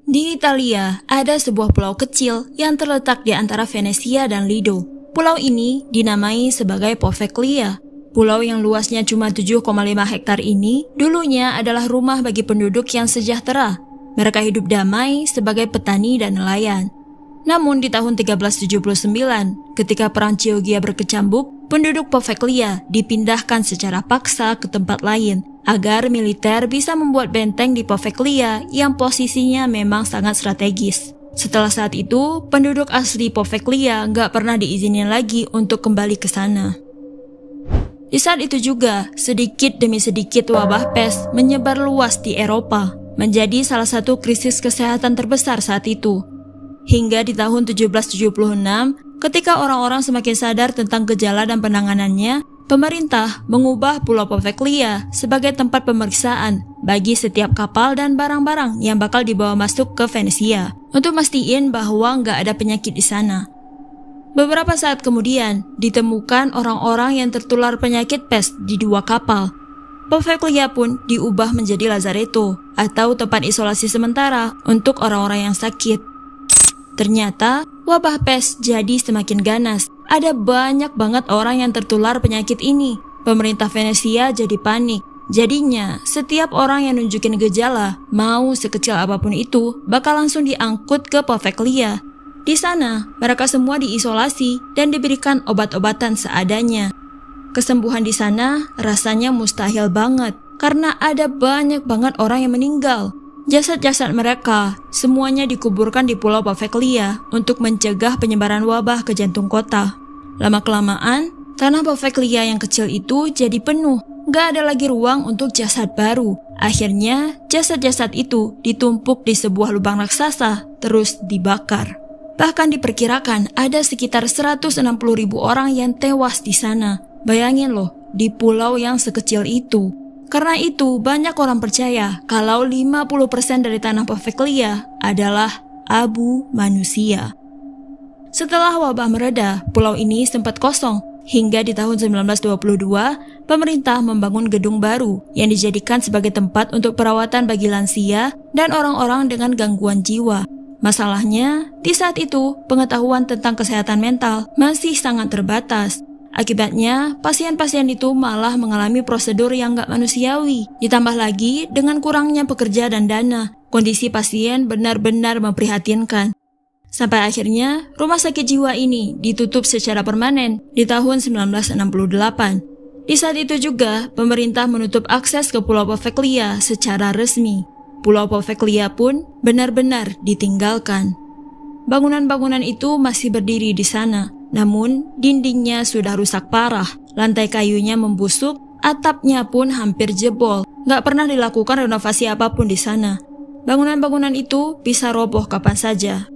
Di Italia, ada sebuah pulau kecil yang terletak di antara Venesia dan Lido. Pulau ini dinamai sebagai Poveglia. Pulau yang luasnya cuma 7,5 hektar ini dulunya adalah rumah bagi penduduk yang sejahtera. Mereka hidup damai sebagai petani dan nelayan. Namun di tahun 1379, ketika Perang Chioggia berkecambuk, penduduk Poveglia dipindahkan secara paksa ke tempat lain agar militer bisa membuat benteng di Poveglia yang posisinya memang sangat strategis. Setelah saat itu, penduduk asli Poveglia nggak pernah diizinin lagi untuk kembali ke sana. Di saat itu juga, sedikit demi sedikit wabah pes menyebar luas di Eropa, menjadi salah satu krisis kesehatan terbesar saat itu. Hingga di tahun 1776, ketika orang-orang semakin sadar tentang gejala dan penanganannya, pemerintah mengubah Pulau Poveglia sebagai tempat pemeriksaan bagi setiap kapal dan barang-barang yang bakal dibawa masuk ke Venesia untuk mastiin bahwa nggak ada penyakit di sana. Beberapa saat kemudian, ditemukan orang-orang yang tertular penyakit pes di 2 kapal. Poveglia pun diubah menjadi lazaretto atau tempat isolasi sementara untuk orang-orang yang sakit. Ternyata, wabah pes jadi semakin ganas. Ada banyak banget orang yang tertular penyakit ini. Pemerintah Venesia jadi panik. Jadinya, setiap orang yang nunjukin gejala, mau sekecil apapun itu, bakal langsung diangkut ke Poveglia. Di sana, mereka semua diisolasi dan diberikan obat-obatan seadanya. Kesembuhan di sana rasanya mustahil banget, karena ada banyak banget orang yang meninggal. Jasad-jasad mereka semuanya dikuburkan di Pulau Poveglia untuk mencegah penyebaran wabah ke jantung kota. Lama-kelamaan, tanah Poveglia yang kecil itu jadi penuh. Gak ada lagi ruang untuk jasad baru. Akhirnya, jasad-jasad itu ditumpuk di sebuah lubang raksasa, terus dibakar. Bahkan diperkirakan ada sekitar 160.000 orang yang tewas di sana. Bayangin loh, di pulau yang sekecil itu. Karena itu, banyak orang percaya kalau 50% dari tanah Poveglia adalah abu manusia. Setelah wabah mereda, pulau ini sempat kosong. Hingga di tahun 1922, pemerintah membangun gedung baru yang dijadikan sebagai tempat untuk perawatan bagi lansia dan orang-orang dengan gangguan jiwa. Masalahnya, di saat itu, pengetahuan tentang kesehatan mental masih sangat terbatas. Akibatnya, pasien-pasien itu malah mengalami prosedur yang gak manusiawi. Ditambah lagi, dengan kurangnya pekerja dan dana, kondisi pasien benar-benar memprihatinkan. Sampai akhirnya, rumah sakit jiwa ini ditutup secara permanen di tahun 1968. Di saat itu juga, pemerintah menutup akses ke Pulau Poveglia secara resmi. Pulau Poveglia pun benar-benar ditinggalkan. Bangunan-bangunan itu masih berdiri di sana, namun dindingnya sudah rusak parah, lantai kayunya membusuk, atapnya pun hampir jebol. Gak pernah dilakukan renovasi apapun di sana. Bangunan-bangunan itu bisa roboh kapan saja.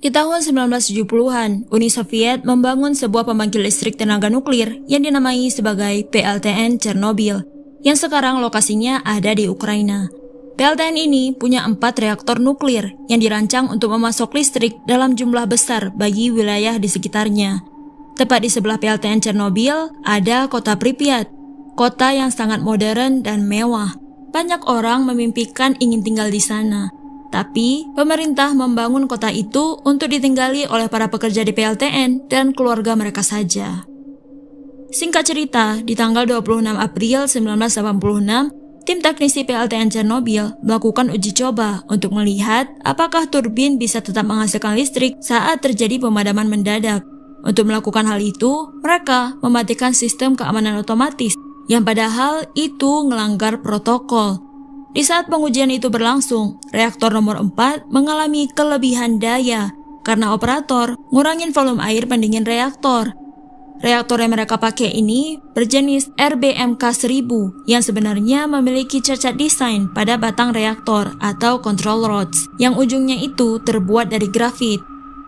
Di tahun 1970-an, Uni Soviet membangun sebuah pembangkit listrik tenaga nuklir yang dinamai sebagai PLTN Chernobyl, yang sekarang lokasinya ada di Ukraina. PLTN ini punya 4 reaktor nuklir yang dirancang untuk memasok listrik dalam jumlah besar bagi wilayah di sekitarnya. Tepat di sebelah PLTN Chernobyl ada kota Pripyat, kota yang sangat modern dan mewah. Banyak orang memimpikan ingin tinggal di sana. Tapi, pemerintah membangun kota itu untuk ditinggali oleh para pekerja di PLTN dan keluarga mereka saja. Singkat cerita, di tanggal 26 April 1986, tim teknisi PLTN Chernobyl melakukan uji coba untuk melihat apakah turbin bisa tetap menghasilkan listrik saat terjadi pemadaman mendadak. Untuk melakukan hal itu, mereka mematikan sistem keamanan otomatis, yang padahal itu melanggar protokol. Di saat pengujian itu berlangsung, reaktor nomor 4 mengalami kelebihan daya karena operator ngurangin volume air pendingin reaktor. Reaktor yang mereka pakai ini berjenis RBMK-1000 yang sebenarnya memiliki cacat desain pada batang reaktor atau control rods yang ujungnya itu terbuat dari grafit.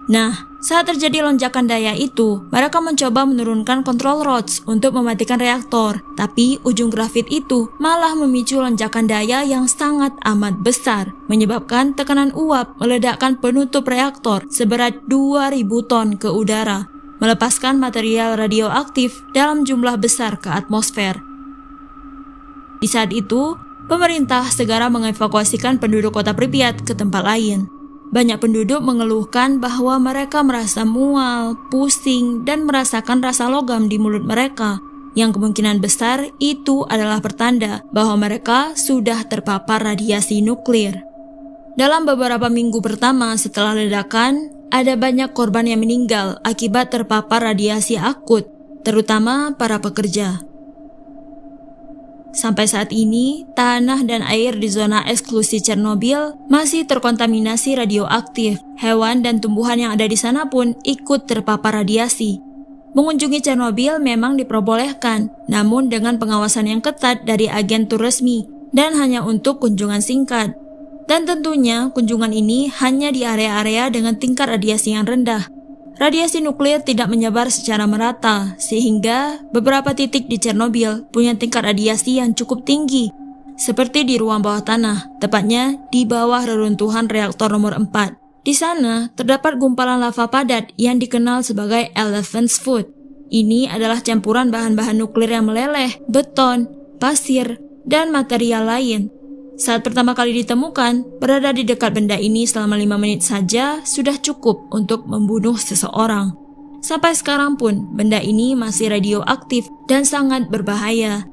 Nah, saat terjadi lonjakan daya itu, mereka mencoba menurunkan control rods untuk mematikan reaktor. Tapi ujung grafit itu malah memicu lonjakan daya yang sangat amat besar, menyebabkan tekanan uap meledakkan penutup reaktor seberat 2000 ton ke udara. melepaskan material radioaktif dalam jumlah besar ke atmosfer. Di saat itu, pemerintah segera mengevakuasikan penduduk kota Pripyat ke tempat lain. Banyak penduduk mengeluhkan bahwa mereka merasa mual, pusing, dan merasakan rasa logam di mulut mereka, yang kemungkinan besar itu adalah pertanda bahwa mereka sudah terpapar radiasi nuklir. Dalam beberapa minggu pertama setelah ledakan, ada banyak korban yang meninggal akibat terpapar radiasi akut, terutama para pekerja. Sampai saat ini, tanah dan air di zona eksklusi Chernobyl masih terkontaminasi radioaktif. Hewan dan tumbuhan yang ada di sana pun ikut terpapar radiasi. Mengunjungi Chernobyl memang diperbolehkan, namun dengan pengawasan yang ketat dari agen tur resmi dan hanya untuk kunjungan singkat. Dan tentunya kunjungan ini hanya di area-area dengan tingkat radiasi yang rendah. Radiasi nuklir tidak menyebar secara merata, sehingga beberapa titik di Chernobyl punya tingkat radiasi yang cukup tinggi, seperti di ruang bawah tanah, tepatnya di bawah reruntuhan reaktor nomor 4. Di sana terdapat gumpalan lava padat yang dikenal sebagai elephant's foot. Ini adalah campuran bahan-bahan nuklir yang meleleh, beton, pasir, dan material lain. Saat pertama kali ditemukan, berada di dekat benda ini selama 5 menit saja sudah cukup untuk membunuh seseorang. Sampai sekarang pun, benda ini masih radioaktif dan sangat berbahaya.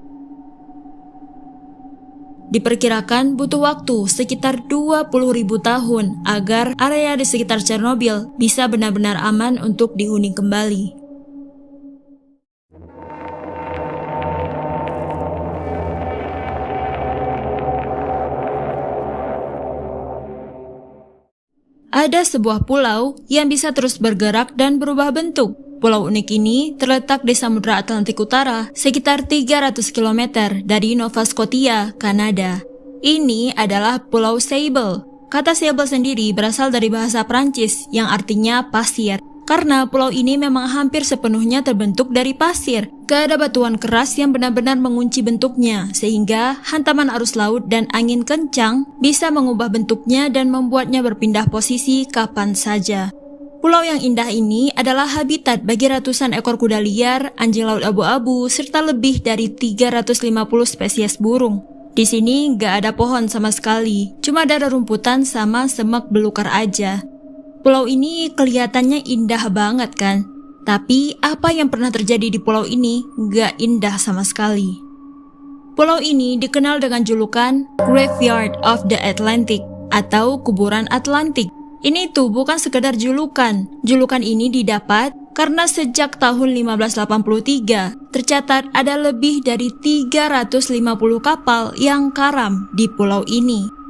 Diperkirakan butuh waktu sekitar 20.000 tahun agar area di sekitar Chernobyl bisa benar-benar aman untuk dihuni kembali. Ada sebuah pulau yang bisa terus bergerak dan berubah bentuk. Pulau unik ini terletak di Samudra Atlantik Utara, sekitar 300 km dari Nova Scotia, Kanada. Ini adalah Pulau Sable. Kata Sable sendiri berasal dari bahasa Prancis yang artinya pasir. Karena pulau ini memang hampir sepenuhnya terbentuk dari pasir. Gak ada batuan keras yang benar-benar mengunci bentuknya, sehingga hantaman arus laut dan angin kencang bisa mengubah bentuknya dan membuatnya berpindah posisi kapan saja. Pulau yang indah ini adalah habitat bagi ratusan ekor kuda liar, anjing laut abu-abu, serta lebih dari 350 spesies burung. Di sini gak ada pohon sama sekali, cuma ada rumputan sama semak belukar aja. Pulau ini kelihatannya indah banget kan? Tapi apa yang pernah terjadi di pulau ini gak indah sama sekali. Pulau ini dikenal dengan julukan Graveyard of the Atlantic atau kuburan Atlantik. Ini tuh bukan sekedar julukan. Julukan ini didapat karena sejak tahun 1583 tercatat ada lebih dari 350 kapal yang karam di pulau ini.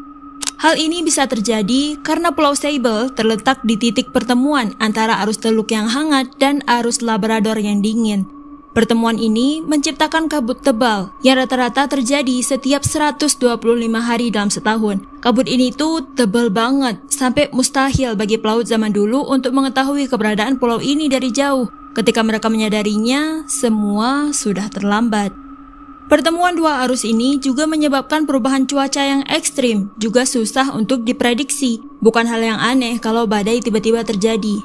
Hal ini bisa terjadi karena Pulau Sable terletak di titik pertemuan antara arus teluk yang hangat dan arus Labrador yang dingin. Pertemuan ini menciptakan kabut tebal yang rata-rata terjadi setiap 125 hari dalam setahun. Kabut ini tuh tebal banget, sampai mustahil bagi pelaut zaman dulu untuk mengetahui keberadaan pulau ini dari jauh. Ketika mereka menyadarinya, semua sudah terlambat. Pertemuan dua arus ini juga menyebabkan perubahan cuaca yang ekstrim, juga susah untuk diprediksi. Bukan hal yang aneh kalau badai tiba-tiba terjadi.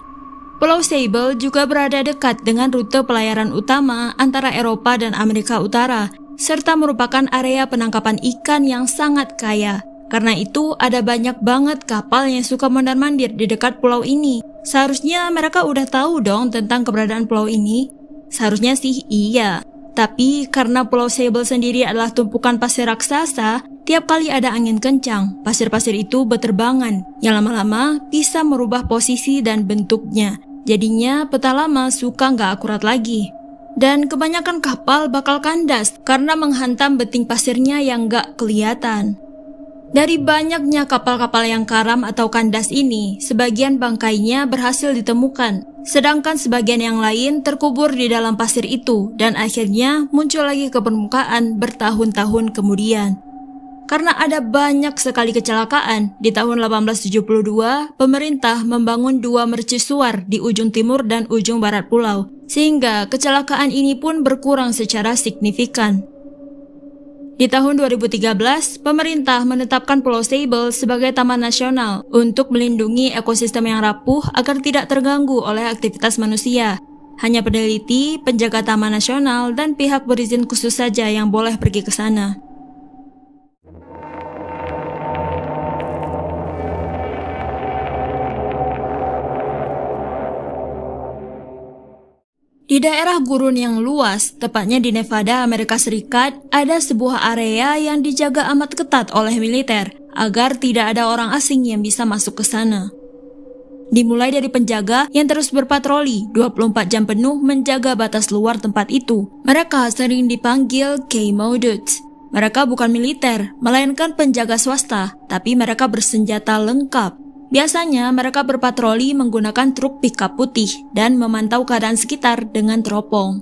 Pulau Sable juga berada dekat dengan rute pelayaran utama antara Eropa dan Amerika Utara, serta merupakan area penangkapan ikan yang sangat kaya. Karena itu ada banyak banget kapal yang suka mondar-mandir di dekat pulau ini. Seharusnya mereka udah tahu dong tentang keberadaan pulau ini. Seharusnya sih iya. Tapi karena Pulau Sable sendiri adalah tumpukan pasir raksasa, tiap kali ada angin kencang, pasir-pasir itu berterbangan, yang lama-lama bisa merubah posisi dan bentuknya. Jadinya peta lama suka nggak akurat lagi. Dan kebanyakan kapal bakal kandas karena menghantam beting pasirnya yang nggak kelihatan. Dari banyaknya kapal-kapal yang karam atau kandas ini, sebagian bangkainya berhasil ditemukan, sedangkan sebagian yang lain terkubur di dalam pasir itu dan akhirnya muncul lagi ke permukaan bertahun-tahun kemudian. Karena ada banyak sekali kecelakaan, di tahun 1872 pemerintah membangun 2 mercusuar di ujung timur dan ujung barat pulau, sehingga kecelakaan ini pun berkurang secara signifikan. Di tahun 2013, pemerintah menetapkan Pulau Sable sebagai taman nasional untuk melindungi ekosistem yang rapuh agar tidak terganggu oleh aktivitas manusia. Hanya peneliti, penjaga taman nasional, dan pihak berizin khusus saja yang boleh pergi ke sana. Di daerah gurun yang luas, tepatnya di Nevada, Amerika Serikat, ada sebuah area yang dijaga amat ketat oleh militer agar tidak ada orang asing yang bisa masuk ke sana. Dimulai dari penjaga yang terus berpatroli 24 jam penuh menjaga batas luar tempat itu. Mereka sering dipanggil K-Modudes. Mereka bukan militer, melainkan penjaga swasta, tapi mereka bersenjata lengkap. Biasanya mereka berpatroli menggunakan truk pickup putih dan memantau keadaan sekitar dengan teropong.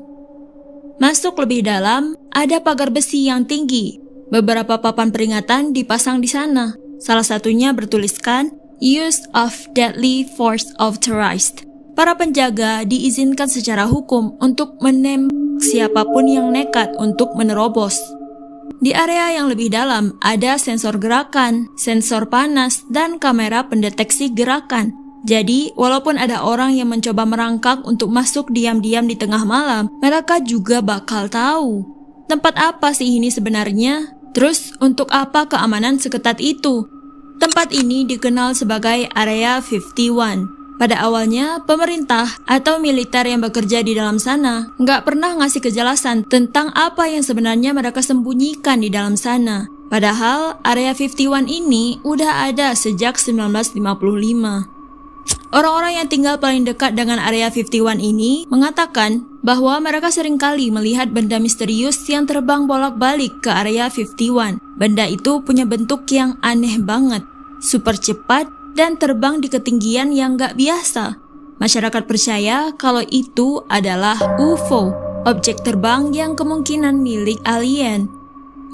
Masuk lebih dalam, ada pagar besi yang tinggi. Beberapa papan peringatan dipasang di sana. Salah satunya bertuliskan Use of Deadly Force Authorized. Para penjaga diizinkan secara hukum untuk menembak siapapun yang nekat untuk menerobos. Di area yang lebih dalam ada sensor gerakan, sensor panas, dan kamera pendeteksi gerakan. Jadi, walaupun ada orang yang mencoba merangkak untuk masuk diam-diam di tengah malam, mereka juga bakal tahu. Tempat apa sih ini sebenarnya? Terus, untuk apa keamanan seketat itu? Tempat ini dikenal sebagai Area 51. Pada awalnya, pemerintah atau militer yang bekerja di dalam sana nggak pernah ngasih kejelasan tentang apa yang sebenarnya mereka sembunyikan di dalam sana. Padahal, Area 51 ini udah ada sejak 1955. Orang-orang yang tinggal paling dekat dengan Area 51 ini mengatakan bahwa mereka seringkali melihat benda misterius yang terbang bolak-balik ke Area 51. Benda itu punya bentuk yang aneh banget, super cepat, dan terbang di ketinggian yang gak biasa. Masyarakat percaya kalau itu adalah UFO, objek terbang yang kemungkinan milik alien.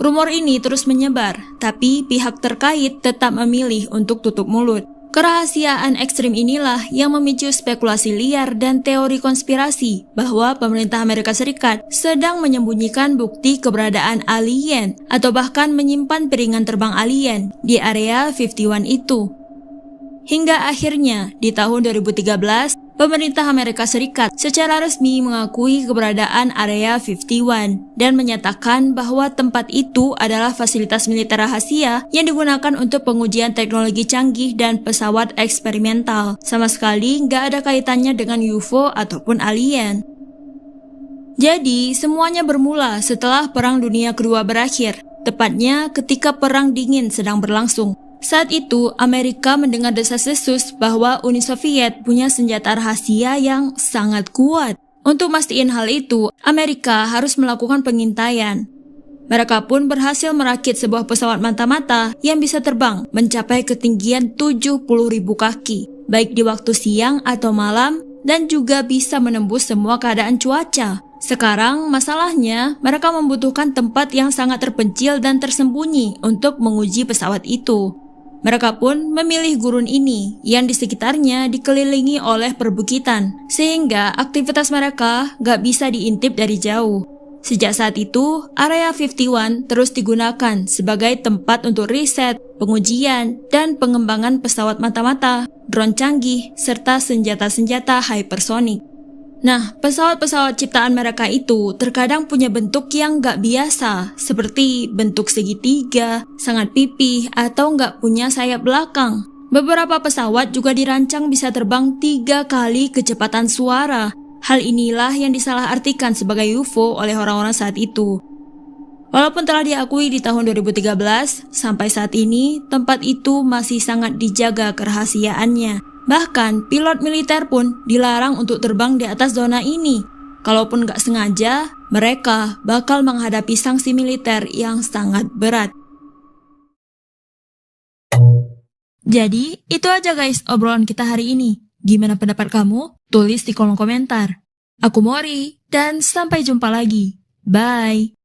Rumor ini terus menyebar, tapi pihak terkait tetap memilih untuk tutup mulut. Kerahasiaan ekstrim inilah yang memicu spekulasi liar dan teori konspirasi bahwa pemerintah Amerika Serikat sedang menyembunyikan bukti keberadaan alien atau bahkan menyimpan piringan terbang alien di Area 51 itu. Hingga akhirnya, di tahun 2013, pemerintah Amerika Serikat secara resmi mengakui keberadaan Area 51 dan menyatakan bahwa tempat itu adalah fasilitas militer rahasia yang digunakan untuk pengujian teknologi canggih dan pesawat eksperimental. Sama sekali nggak ada kaitannya dengan UFO ataupun alien. Jadi, semuanya bermula setelah Perang Dunia Kedua berakhir, tepatnya ketika Perang Dingin sedang berlangsung. Saat itu, Amerika mendengar desas-desus bahwa Uni Soviet punya senjata rahasia yang sangat kuat. Untuk mastiin hal itu, Amerika harus melakukan pengintaian. Mereka pun berhasil merakit sebuah pesawat mata-mata yang bisa terbang mencapai ketinggian 70.000 kaki, baik di waktu siang atau malam, dan juga bisa menembus semua keadaan cuaca. Sekarang, masalahnya, mereka membutuhkan tempat yang sangat terpencil dan tersembunyi untuk menguji pesawat itu. Mereka pun memilih gurun ini yang di sekitarnya dikelilingi oleh perbukitan, sehingga aktivitas mereka gak bisa diintip dari jauh. Sejak saat itu, Area 51 terus digunakan sebagai tempat untuk riset, pengujian, dan pengembangan pesawat mata-mata, drone canggih, serta senjata-senjata hypersonik. Nah, pesawat-pesawat ciptaan mereka itu terkadang punya bentuk yang gak biasa, seperti bentuk segitiga, sangat pipih, atau gak punya sayap belakang. Beberapa pesawat juga dirancang bisa terbang 3 kali kecepatan suara. Hal inilah yang disalahartikan sebagai UFO oleh orang-orang saat itu. Walaupun telah diakui di tahun 2013, sampai saat ini tempat itu masih sangat dijaga kerahasiaannya. Bahkan, pilot militer pun dilarang untuk terbang di atas zona ini. Kalaupun gak sengaja, mereka bakal menghadapi sanksi militer yang sangat berat. Jadi, itu aja guys obrolan kita hari ini. Gimana pendapat kamu? Tulis di kolom komentar. Aku Mori, dan sampai jumpa lagi. Bye!